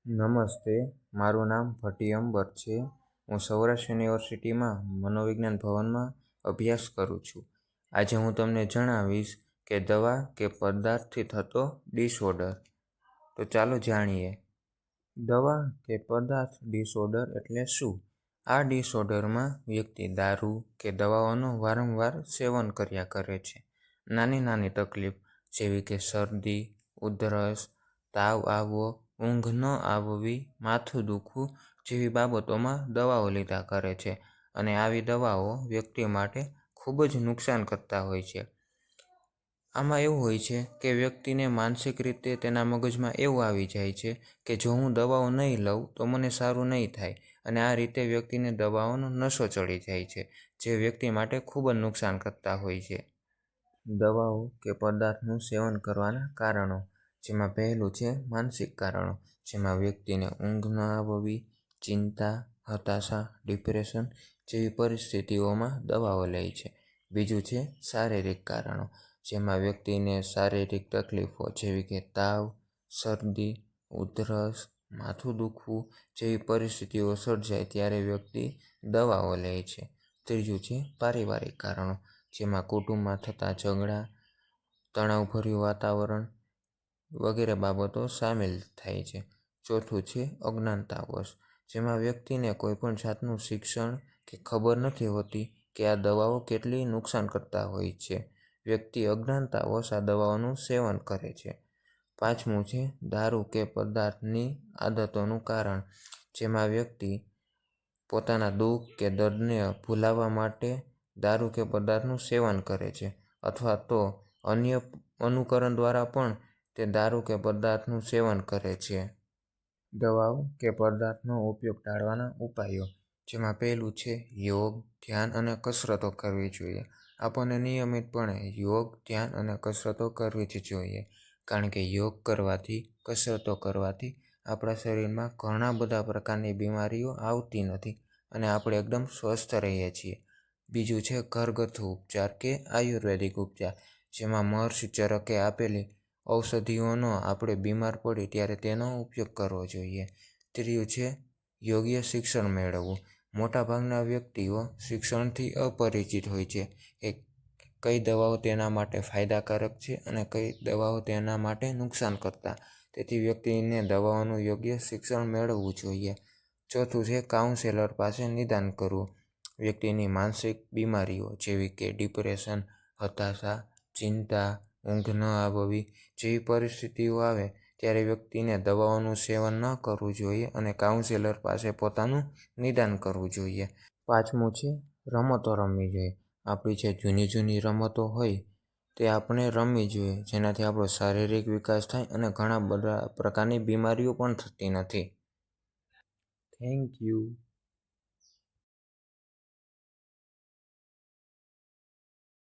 નમસ્તે, મારું નામ ભટ્ટી અંબર છે. હું સૌરાષ્ટ્ર યુનિવર્સિટીમાં મનોવિજ્ઞાન ભવનમાં અભ્યાસ કરું છું. આજે હું તમને જણાવીશ કે દવા કે પદાર્થથી થતો ડિસઓર્ડર. તો ચાલો જાણીએ. દવા કે પદાર્થ ડિસઓર્ડર એટલે શું? આ ડિસઓર્ડરમાં વ્યક્તિ દારૂ કે દવાઓનું વારંવાર સેવન કર્યા કરે છે. નાની નાની તકલીફ જેવી કે શરદી, ઉધરસ, તાવ આવવો, ઊંઘ ન આવવી, માથું દુખવું જેવી બાબતોમાં દવાઓ લીધા કરે છે અને આવી દવાઓ વ્યક્તિ માટે ખૂબ જ નુકસાન કરતા હોય છે. આમાં એવું હોય છે કે વ્યક્તિને માનસિક રીતે તેના મગજમાં એવું આવી જાય છે કે જો હું દવાઓ નહીં લઉં તો મને સારું નહીં થાય, અને આ રીતે વ્યક્તિને દવાઓનો નશો ચડી જાય છે, જે વ્યક્તિ માટે ખૂબ જ નુકસાન કરતા હોય છે. દવાઓ કે પદાર્થનું સેવન કરવાના કારણો, જેમાં પહેલું છે માનસિક કારણો, જેમાં વ્યક્તિને ઊંઘ ન આવવી, ચિંતા, હતાશા, ડિપ્રેશન જેવી પરિસ્થિતિઓમાં દવાઓ લે છે. બીજું છે શારીરિક કારણો, જેમાં વ્યક્તિને શારીરિક તકલીફો જેવી કે તાવ, શરદી, ઉધરસ, માથું દુખવું જેવી પરિસ્થિતિઓ સર્જાય ત્યારે વ્યક્તિ દવાઓ લે છે. ત્રીજું છે પારિવારિક કારણો, જેમાં કુટુંબમાં થતા ઝઘડા, તણાવભર્યું વાતાવરણ વગેરે બાબતો સામેલ થાય છે. ચોથું છે અજ્ઞાનતાવશ, જેમાં વ્યક્તિને કોઈપણ જાતનું શિક્ષણ કે ખબર નથી હોતી કે આ દવાઓ કેટલી નુકસાન કરતા હોય છે. વ્યક્તિ અજ્ઞાનતાવશ આ દવાઓનું સેવન કરે છે. પાંચમું છે દારૂ કે પદાર્થની આદતોનું કારણ, જેમાં વ્યક્તિ પોતાના દુઃખ કે દર્દને ભૂલાવવા માટે દારૂ કે પદાર્થનું સેવન કરે છે, અથવા તો અન્ય અનુકરણ દ્વારા પણ તે દારૂ કે પદાર્થનું સેવન કરે છે. દવાઓ કે પદાર્થનો ઉપયોગ ટાળવાના ઉપાયો, જેમાં પહેલું છે યોગ, ધ્યાન અને કસરતો કરવી જોઈએ. આપણને નિયમિતપણે યોગ, ધ્યાન અને કસરતો કરવી જ જોઈએ, કારણ કે યોગ કરવાથી, કસરતો કરવાથી આપણા શરીરમાં ઘણા બધા પ્રકારની બીમારીઓ આવતી નથી અને આપણે એકદમ સ્વસ્થ રહીએ છીએ. બીજું છે ઘરગથ્થુ ઉપચાર કે આયુર્વેદિક ઉપચાર, જેમાં મહર્ષિ ચરકે આપેલી ઔષધિઓનો આપણે બીમાર પડી ત્યારે તેનો ઉપયોગ કરવો જોઈએ. ત્રીજું છે યોગ્ય શિક્ષણ મેળવવું. મોટાભાગના વ્યક્તિઓ શિક્ષણથી અપરિચિત હોય છે કે કઈ દવાઓ તેના માટે ફાયદાકારક છે અને કઈ દવાઓ તેના માટે નુકસાન કરતા. તેથી વ્યક્તિને દવાઓનું યોગ્ય શિક્ષણ મેળવવું જોઈએ. ચોથું છે કાઉન્સેલર પાસે નિદાન કરવું. વ્યક્તિની માનસિક બીમારીઓ જેવી કે ડિપ્રેશન, હતાશા, ચિંતા, ઊંઘ ન આવવી જેવી પરિસ્થિતિઓ આવે ત્યારે વ્યક્તિને દવાઓનું સેવન ન કરવું જોઈએ અને કાઉન્સેલર પાસે પોતાનું નિદાન કરવું જોઈએ. પાંચમું છે રમતો રમવી જોઈએ. આપણી જે જૂની રમતો હોય તે આપણે રમવી જોઈએ, જેનાથી આપણો શારીરિક વિકાસ થાય અને ઘણા બધા પ્રકારની બીમારીઓ પણ થતી નથી. Thank you.